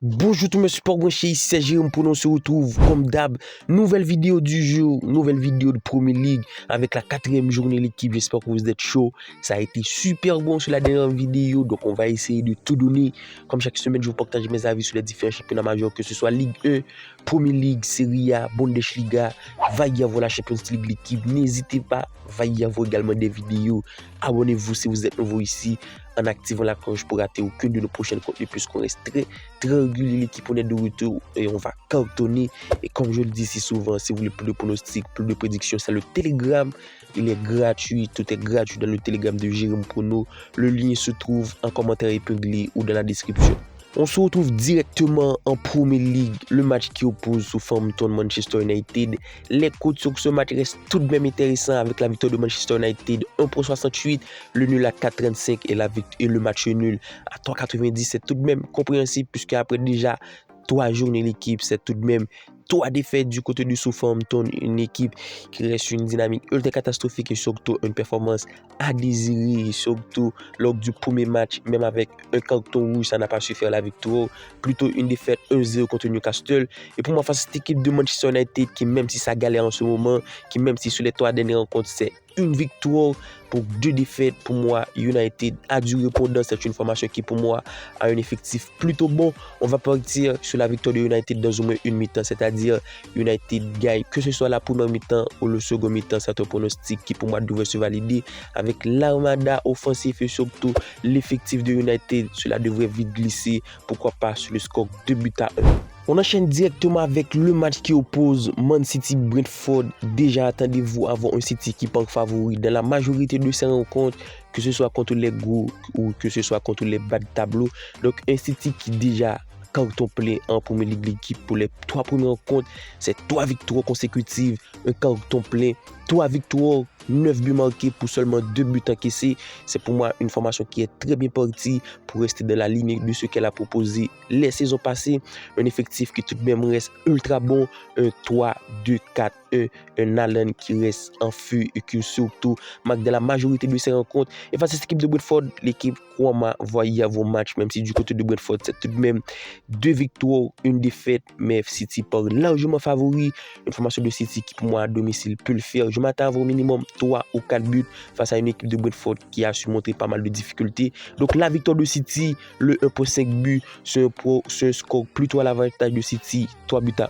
Bonjour tout le monde, support branché, ici c'est Jérôme pour nous se retrouve comme d'hab. Nouvelle vidéo du jour, nouvelle vidéo de Premier League avec la 4e journée de l'équipe. J'espère que vous êtes chaud. Ça a été super bon sur la dernière vidéo, donc on va essayer de tout donner. Comme chaque semaine, je vous partage mes avis sur les différents championnats majeurs, que ce soit Ligue 1, Premier League, Serie A, Bundesliga. Va y avoir la Champions League de l'équipe. N'hésitez pas, va y avoir également des vidéos. Abonnez-vous si vous êtes nouveau ici en activant la cloche pour rater aucun de nos prochains contenus, puisqu'on reste très régulier. L'équipe, on est de retour et on va cartonner. Et comme je le dis si souvent, si vous voulez plus de pronostics, plus de prédictions, c'est le Telegram. Il est gratuit, tout est gratuit dans le Telegram de Jérôme Prono. Le lien se trouve en commentaire épinglé ou dans la description. On se retrouve directement en Premier League, le match qui oppose Southampton Manchester United. Les cotes sur ce match restent tout de même intéressants avec la victoire de Manchester United 1,68, le nul à 4,35 et le match nul à 3,90. C'est tout de même compréhensible puisque après déjà 3 journées l'équipe, c'est tout de même 3 défaites du côté du Southampton, une équipe qui reste une dynamique ultra catastrophique et surtout une performance à désirer, surtout lors du premier match, même avec un carton rouge, ça n'a pas su faire la victoire, plutôt une défaite 1-0 contre Newcastle. Et pour moi, face à cette équipe de Manchester United, qui même si ça galère en ce moment, qui même si sur les 3 dernières rencontres, c'est une victoire pour 2 défaites, pour moi, United a du répondant. C'est une formation qui, pour moi, a un effectif plutôt bon. On va partir sur la victoire de United dans au moins une mi-temps, c'est-à-dire United gagne, que ce soit la première mi-temps ou le second mi-temps. C'est un pronostic qui, pour moi, devrait se valider avec l'armada offensif et surtout l'effectif de United. Cela devrait vite glisser, pourquoi pas sur le score 2-1. On enchaîne directement avec le match qui oppose Man City Brentford. Déjà, attendez-vous à avoir un City qui part favori dans la majorité de ces rencontres, que ce soit contre les gros ou que ce soit contre les bas de tableau. Donc, un City qui déjà carton plein en Premier League l'équipe pour les 3 premières rencontres. C'est 3 victoires consécutives, un carton plein, 3 victoires, 9 buts marqués pour seulement 2 buts encaissés. C'est pour moi une formation qui est très bien partie pour rester dans la ligne de ce qu'elle a proposé les saisons passées. Un effectif qui tout de même reste ultra bon, un 3-2-4-1, un Allen qui reste en feu et qui surtout marque dans la majorité de ses rencontres. Et face à cette équipe de Brentford, l'équipe croit voyez à vos matchs, même si du côté de Brentford, c'est tout de même 2 victoires, une défaite, mais City part largement favori. Une formation de City qui pour moi à domicile peut le faire. Je m'attends à avoir au minimum 3 ou 4 buts face à une équipe de Brentford qui a su montrer pas mal de difficultés. Donc la victoire de City, le 1,5 but, c'est un score plutôt à l'avantage de City, 3 buts à 1.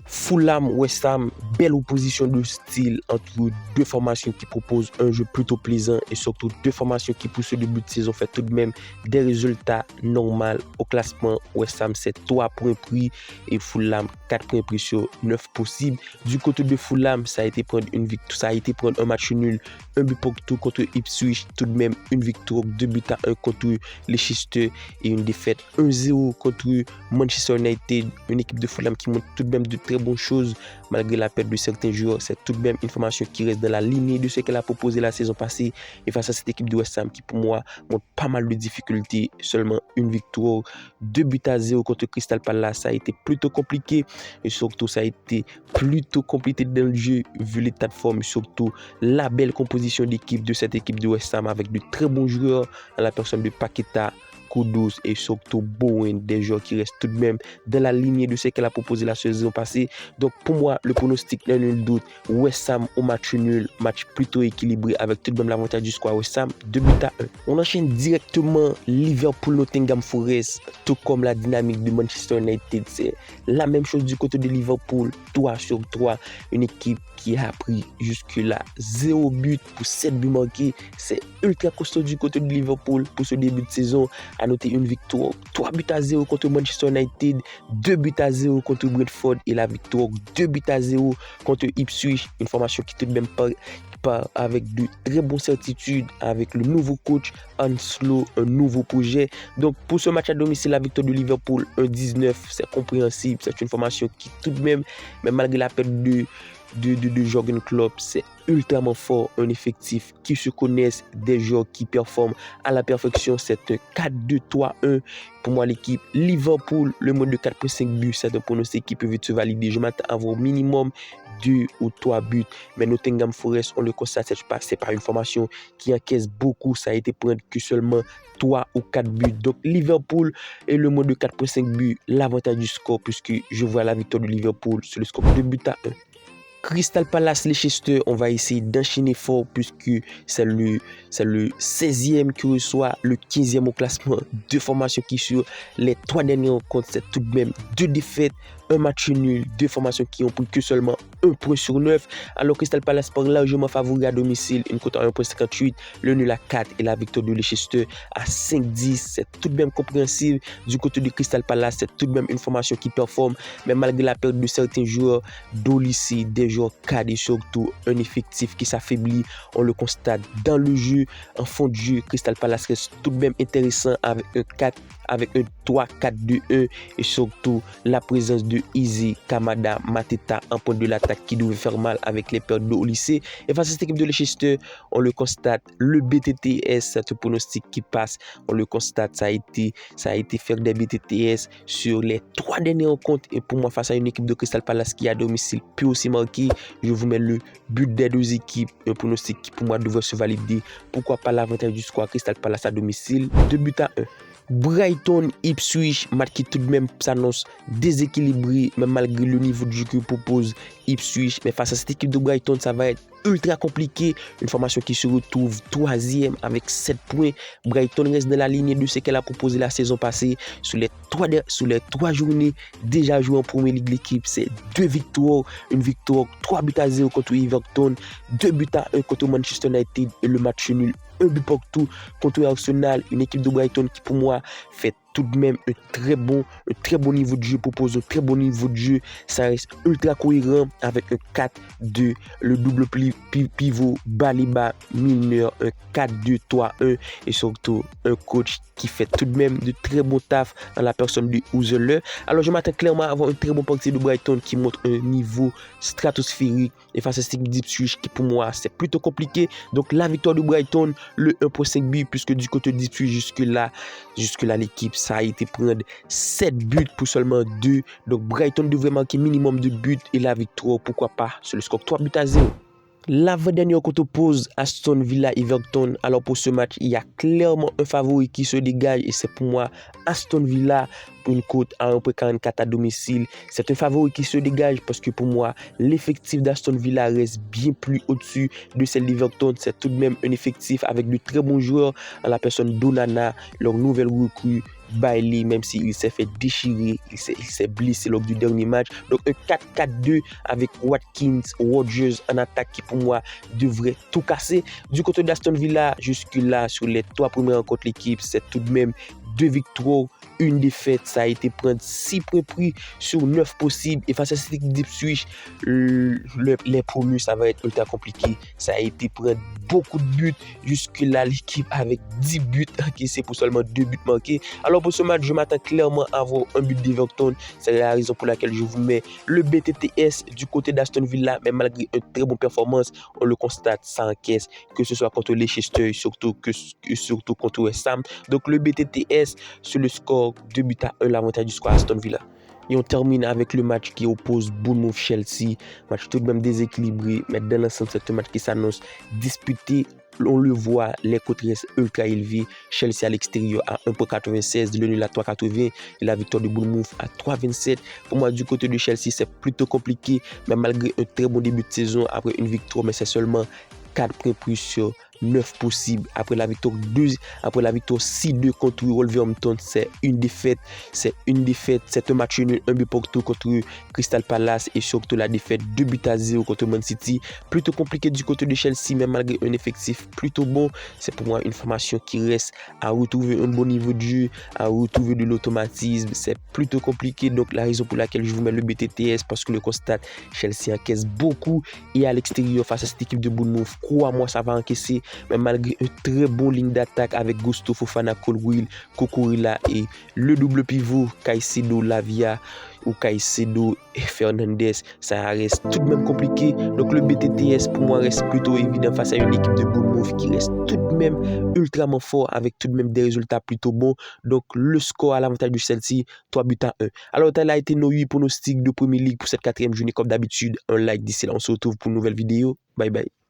Fulham, West Ham, belle opposition de style entre 2 formations qui proposent un jeu plutôt plaisant et surtout 2 formations qui poussent le début de saison fait tout de même des résultats normaux au classement. West Ham c'est 3 points pris et Fulham 4 points pris sur 9 possibles. Du côté de Fulham, ça a été prendre une victoire, ça a été prendre un match nul, un but partout contre Ipswich, tout de même une victoire 2 buts à 1 contre Leicester et une défaite 1-0 contre Manchester United, une équipe de Fulham qui montre tout de même de très bonnes choses malgré la perte de certains joueurs. C'est tout de même une formation qui reste dans la lignée de ce qu'elle a proposé la saison passée et face à cette équipe de West Ham qui pour moi montre pas mal de difficultés, seulement une victoire, 2 buts à 0 contre Crystal Palace. Ça a été plutôt compliqué et surtout ça a été plutôt compliqué dans le jeu vu l'état de forme, surtout la belle composition d'équipe de cette équipe de West Ham avec de très bons joueurs à la personne de Paqueta, Kudus et surtout Bowen, des joueurs qui restent tout de même dans la lignée de ce qu'elle a proposé la saison passée. Donc pour moi, le pronostic n'a nul doute, West Ham au match nul, match plutôt équilibré avec tout de même l'avantage du score West Ham, 2 buts à 1. On enchaîne directement Liverpool-Nottingham Forest, tout comme la dynamique de Manchester United. C'est la même chose du côté de Liverpool, 3 sur 3, une équipe qui a pris jusque-là 0 but pour 7 buts marqués. C'est ultra costaud du côté de Liverpool pour ce début de saison. A noté une victoire 3 buts à 0 contre Manchester United, 2 buts à 0 contre Brentford et la victoire 2 buts à 0 contre Ipswich. Une formation qui tout de même part avec de très bonnes certitudes avec le nouveau coach Anslo, un nouveau projet. Donc pour ce match à domicile, la victoire de Liverpool 1-19, c'est compréhensible. C'est une formation qui tout de même, malgré la perte de de Jürgen Klopp, c'est ultrament fort, un effectif qui se connaissent, des joueurs qui performent à la perfection. C'est un 4-2-3-1 pour moi l'équipe. Liverpool, le mode de 4.5 buts, c'est un pronostic qui peut vite se valider. Je m'attends à avoir au minimum 2 ou 3 buts. Mais Nottingham Forest, on le constate, c'est pas une formation qui encaisse beaucoup. Ça a été prendre que seulement 3 ou 4 buts. Donc Liverpool et le mode de 4.5 buts, l'avantage du score, puisque je vois la victoire de Liverpool sur le score de 2-1. Crystal Palace, Leicester, on va essayer d'enchaîner fort puisque c'est le 16e qui reçoit le 15e au classement. Deux formations qui sur les 3 dernières rencontres, c'est tout de même 2 défaites, un match nul, 2 formations qui ont pris que seulement 1 point sur 9. Alors Crystal Palace par largement favori à domicile, une cote à 1.58, le nul à 4 et la victoire de Leicester à 5-10. C'est tout de même compréhensible du côté de Crystal Palace, c'est tout de même une formation qui performe, mais malgré la perte de certains joueurs d'Olissi, des joueurs cadres et surtout un effectif qui s'affaiblit, on le constate dans le jeu, en fond de jeu. Crystal Palace reste tout de même intéressant avec un 3-4-2-1 et surtout la présence de Izzy, Kamada, Mateta en point de l'attaque qui devait faire mal avec les pertes de lycée. Et face à cette équipe de Leicester, on le constate, le BTTS, c'est un pronostic qui passe, on le constate, ça a été faire des BTTS sur les 3 dernières rencontres. Et pour moi, face à une équipe de Crystal Palace qui à domicile peut aussi marquer, je vous mets le but des 2 équipes, un pronostic qui pour moi devrait se valider. Pourquoi pas l'avantage du score Crystal Palace à domicile, 2-1. Brighton, Ipswich, match qui tout de même s'annonce déséquilibré, même malgré le niveau de jeu que propose Ipswich. Mais face à cette équipe de Brighton, ça va être ultra compliqué. Une formation qui se retrouve 3e avec 7 points. Brighton reste dans la lignée de ce qu'elle a proposé la saison passée. Sur les 3 journées déjà jouées en Premier League, l'équipe, c'est 2 victoires. Une victoire 3-0 contre Everton, 2-1 contre Manchester United et le match nul 1 but partout contre Arsenal. Une équipe de Brighton qui pour moi fait tout de même un très bon niveau de jeu, propose un très bon niveau de jeu. Ça reste ultra cohérent avec un 4-2, le double pivot Baliba, Milner, un 4-2-3-1 et surtout un coach qui fait tout de même de très bons taf dans la personne de Huxler. Alors je m'attends clairement à avoir un très bon parti de Brighton qui montre un niveau stratosphérique et face à cette équipe d'Ipswich qui pour moi c'est plutôt compliqué. Donc la victoire de Brighton, le 1.5 but, puisque du côté d'Ipswich jusque là l'équipe ça a été prendre 7 buts pour seulement 2. Donc Brighton devrait marquer minimum de buts et la victoire, pourquoi pas, sur le score 3-0. L'avant-dernière côte oppose Aston Villa Everton. Alors pour ce match, il y a clairement un favori qui se dégage et c'est pour moi Aston Villa pour une cote à 1.44 à domicile. C'est un favori qui se dégage parce que pour moi, l'effectif d'Aston Villa reste bien plus au-dessus de celle d'Everton. C'est tout de même un effectif avec de très bons joueurs en la personne d'Onana, leur nouvelle recrue. Bailey, même s'il s'est fait déchirer, il s'est blessé lors du dernier match. Donc un 4-4-2 avec Watkins, Rodgers en attaque qui pour moi devrait tout casser. Du côté d'Aston Villa, jusque-là, sur les 3 premières rencontres, l'équipe, c'est tout de même 2 victoires, 1 défaite. Ça a été prendre 6 points pris sur 9 possibles. Et face à cette équipe d'Ipswich, les promus, ça va être ultra compliqué. Ça a été prendre beaucoup de buts. Jusque-là, l'équipe avec 10 buts encaissés pour seulement 2 buts manqués. Alors pour ce match, je m'attends clairement à avoir un but d'Everton. C'est la raison pour laquelle je vous mets le BTTS du côté d'Aston Villa. Mais malgré une très bonne performance, on le constate, ça encaisse, que ce soit contre Leicester, surtout contre West Ham. Donc le BTTS sur le score 2-1, l'avantage du score Aston Villa. Et on termine avec le match qui oppose Bournemouth-Chelsea. Match tout de même déséquilibré, mais dans l'ensemble, c'est un match qui s'annonce disputé. On le voit, les cotes restent ultra élevées. Chelsea à l'extérieur à 1.96, le nul à 3.80 et la victoire de Bournemouth à 3.27. Pour moi, du côté de Chelsea, c'est plutôt compliqué, mais malgré un très bon début de saison, après une victoire, mais c'est seulement 4 points pris sur 9 possibles. Après la victoire 6-2 contre Wolverhampton, c'est une défaite. C'est un match nul, un but partout contre Crystal Palace et surtout la défaite 2-0 contre Man City. Plutôt compliqué du côté de Chelsea, mais malgré un effectif plutôt bon, c'est pour moi une formation qui reste à retrouver un bon niveau de jeu, à retrouver de l'automatisme. C'est plutôt compliqué, donc la raison pour laquelle je vous mets le BTTS, parce que le constate, Chelsea encaisse beaucoup et à l'extérieur face à cette équipe de Bournemouth, crois-moi, ça va encaisser. Mais malgré une très bonne ligne d'attaque avec Gusto Fofana, Colwill, Kokorila et le double pivot Caicedo, Lavia, ou Caicedo et Fernandez, ça reste tout de même compliqué. Donc le BTTS pour moi reste plutôt évident face à une équipe de Bournemouth qui reste tout de même ultrament fort avec tout de même des résultats plutôt bons. Donc le score à l'avantage du Chelsea, 3-1. Alors tel a été nos 8 pronostics de Premier League pour cette 4e journée comme d'habitude. Un like d'ici là, on se retrouve pour une nouvelle vidéo. Bye bye.